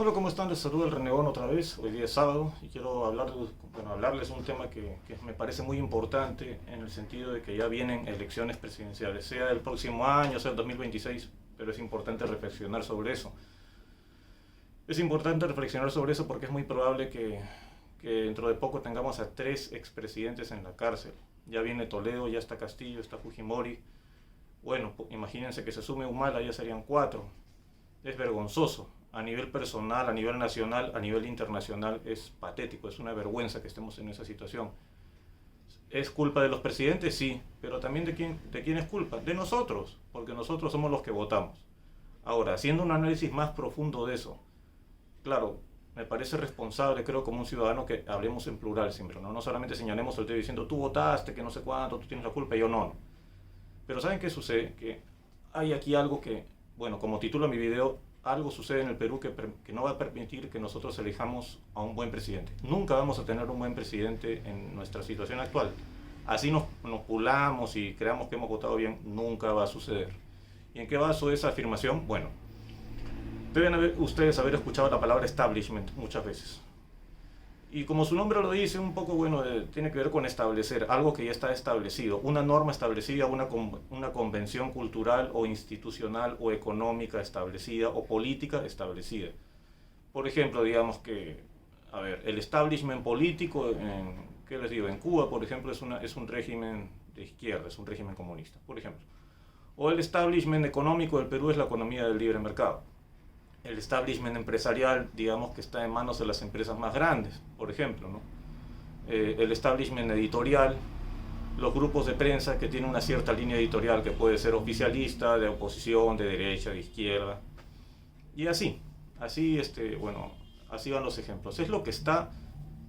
Hola, ¿cómo están? Les saluda el Renegón otra vez. Hoy día es sábado y quiero hablarles un tema que me parece muy importante en el sentido de que ya vienen elecciones presidenciales, sea el próximo año, sea el 2026, pero es importante reflexionar sobre eso. Es importante reflexionar sobre eso porque es muy probable que dentro de poco tengamos a tres expresidentes en la cárcel. Ya viene Toledo, ya está Castillo, está Fujimori. Bueno, imagínense que se sume Humala, ya serían cuatro. Es vergonzoso. A nivel personal, a nivel nacional, a nivel internacional es patético, es una vergüenza que estemos en esa situación. ¿Es culpa de los presidentes? Sí, pero también ¿de quién es culpa? De nosotros, porque nosotros somos los que votamos. Ahora, haciendo un análisis más profundo de eso, claro, me parece responsable, creo, como un ciudadano que hablemos en plural siempre, ¿no? No solamente señalemos el dedo diciendo tú votaste, que no sé cuánto, tú tienes la culpa, y yo no. Pero ¿saben qué sucede? Que hay aquí algo que, bueno, como titula mi video, algo sucede en el Perú que no va a permitir que nosotros elijamos a un buen presidente. Nunca vamos a tener un buen presidente en nuestra situación actual. Así nos pulamos y creamos que hemos votado bien, nunca va a suceder. ¿Y en qué baso esa afirmación? Bueno, deben ustedes haber escuchado la palabra establishment muchas veces. Y como su nombre lo dice, un poco, bueno, tiene que ver con establecer algo que ya está establecido, una norma establecida, una convención cultural o institucional o económica establecida o política establecida. Por ejemplo, digamos que, a ver, el establishment político, ¿qué les digo? En Cuba, por ejemplo, es un régimen de izquierda, es un régimen comunista, por ejemplo. O el establishment económico del Perú es la economía del libre mercado. El establishment empresarial, digamos que está en manos de las empresas más grandes, por ejemplo, ¿no? El establishment editorial, los grupos de prensa que tienen una cierta línea editorial que puede ser oficialista, de oposición, de derecha, de izquierda, y bueno, así van los ejemplos. Es lo que está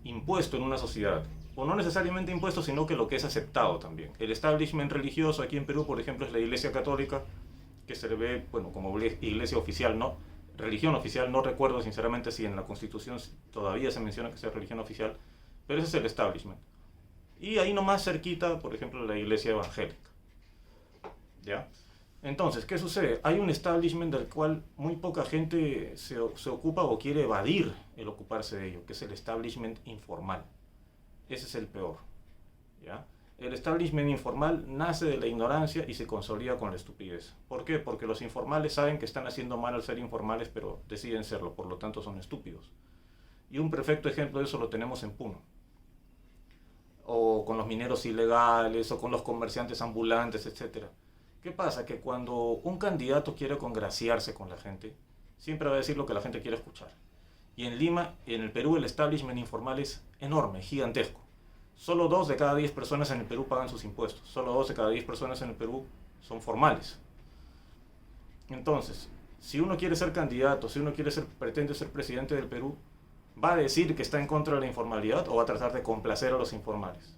impuesto en una sociedad, o no necesariamente impuesto, sino que lo que es aceptado también. El establishment religioso aquí en Perú, por ejemplo, es la Iglesia Católica, que se le ve, bueno, como iglesia oficial, ¿no? Religión oficial, no recuerdo sinceramente si en la Constitución todavía se menciona que sea religión oficial, pero ese es el establishment. Y ahí nomás cerquita, por ejemplo, la iglesia evangélica. ¿Ya? Entonces, ¿qué sucede? Hay un establishment del cual muy poca gente se ocupa o quiere evadir el ocuparse de ello, que es el establishment informal. Ese es el peor. ¿Ya? El establishment informal nace de la ignorancia y se consolida con la estupidez. ¿Por qué? Porque los informales saben que están haciendo mal al ser informales, pero deciden serlo, por lo tanto son estúpidos. Y un perfecto ejemplo de eso lo tenemos en Puno. O con los mineros ilegales, o con los comerciantes ambulantes, etc. ¿Qué pasa? Que cuando un candidato quiere congraciarse con la gente, siempre va a decir lo que la gente quiere escuchar. Y en Lima, y en el Perú, el establishment informal es enorme, gigantesco. Solo 2 de cada 10 personas en el Perú pagan sus impuestos. Solo 2 de cada 10 personas en el Perú son formales. Entonces, si uno quiere ser candidato, si uno pretende ser presidente del Perú, ¿va a decir que está en contra de la informalidad o va a tratar de complacer a los informales?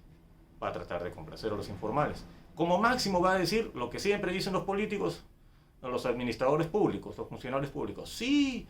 Va a tratar de complacer a los informales. Como máximo va a decir lo que siempre dicen los políticos, los administradores públicos, los funcionarios públicos. Sí,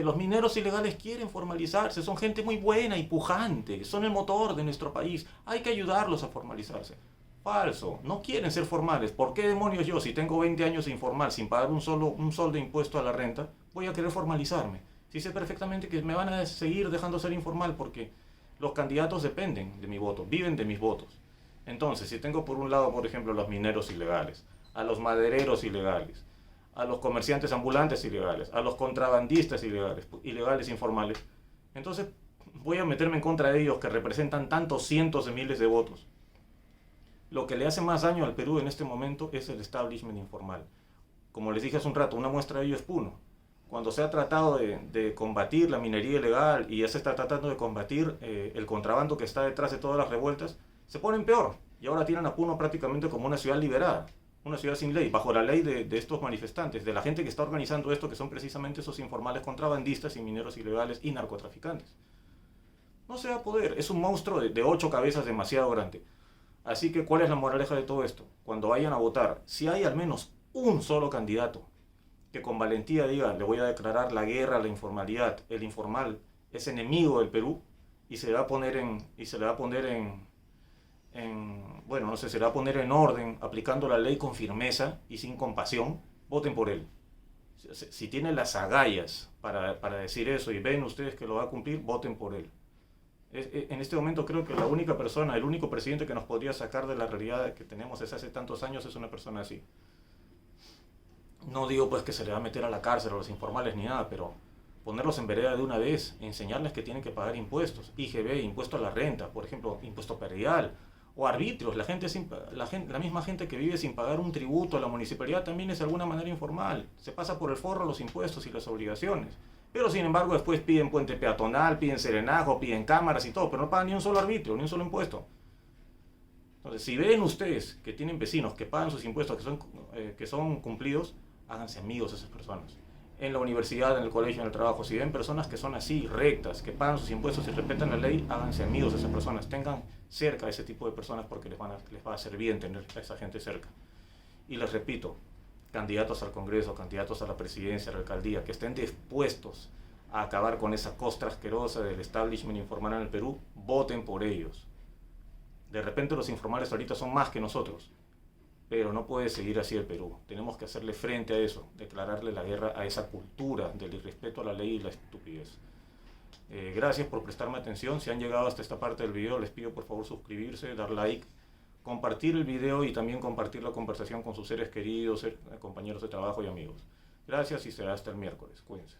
los mineros ilegales quieren formalizarse, son gente muy buena y pujante, son el motor de nuestro país, hay que ayudarlos a formalizarse. Falso, no quieren ser formales. ¿Por qué demonios yo, si tengo 20 años informal, sin pagar un sol de impuesto a la renta, voy a querer formalizarme? Si sé perfectamente que me van a seguir dejando ser informal porque los candidatos dependen de mi voto, viven de mis votos. Entonces, si tengo por un lado, por ejemplo, los mineros ilegales, a los madereros ilegales, a los comerciantes ambulantes ilegales, a los contrabandistas ilegales informales, entonces voy a meterme en contra de ellos que representan tantos cientos de miles de votos. Lo que le hace más daño al Perú en este momento es el establishment informal. Como les dije hace un rato, una muestra de ello es Puno. Cuando se ha tratado de combatir la minería ilegal y ya se está tratando de combatir el contrabando que está detrás de todas las revueltas, se ponen peor. Y ahora tienen a Puno prácticamente como una ciudad liberada, una ciudad sin ley, bajo la ley de estos manifestantes, de la gente que está organizando esto, que son precisamente esos informales contrabandistas y mineros ilegales y narcotraficantes. No se va a poder, es un monstruo de 8 cabezas demasiado grande. Así que, ¿cuál es la moraleja de todo esto? Cuando vayan a votar, si hay al menos un solo candidato que con valentía diga, le voy a declarar la guerra a la informalidad, el informal es enemigo del Perú, y se le va a poner bueno, no sé, se le va a poner en orden, aplicando la ley con firmeza y sin compasión, voten por él. Si tiene las agallas para decir eso y ven ustedes que lo va a cumplir, voten por él. En este momento creo que la única persona, el único presidente que nos podría sacar de la realidad que tenemos desde hace tantos años es una persona así. No digo pues que se le va a meter a la cárcel a los informales ni nada, pero ponerlos en vereda de una vez, enseñarles que tienen que pagar impuestos, IGB, impuesto a la renta, por ejemplo, impuesto predial, o arbitrios. La misma gente que vive sin pagar un tributo a la municipalidad también es de alguna manera informal. Se pasa por el forro los impuestos y las obligaciones. Pero sin embargo después piden puente peatonal, piden serenajo, piden cámaras y todo, pero no pagan ni un solo arbitrio, ni un solo impuesto. Entonces, si ven ustedes que tienen vecinos que pagan sus impuestos, que son cumplidos, háganse amigos de esas personas. En la universidad, en el colegio, en el trabajo, si ven personas que son así, rectas, que pagan sus impuestos y respetan la ley, háganse amigos de esas personas. Tengan cerca a ese tipo de personas porque les va a hacer bien tener a esa gente cerca. Y les repito, candidatos al Congreso, candidatos a la presidencia, a la alcaldía, que estén dispuestos a acabar con esa costra asquerosa del establishment informal en el Perú, voten por ellos. De repente los informales ahorita son más que nosotros, pero no puede seguir así el Perú. Tenemos que hacerle frente a eso, declararle la guerra a esa cultura del irrespeto a la ley y la estupidez. Gracias por prestarme atención. Si han llegado hasta esta parte del video, les pido por favor suscribirse, dar like, compartir el video y también compartir la conversación con sus seres queridos, compañeros de trabajo y amigos. Gracias y será hasta el miércoles. Cuídense.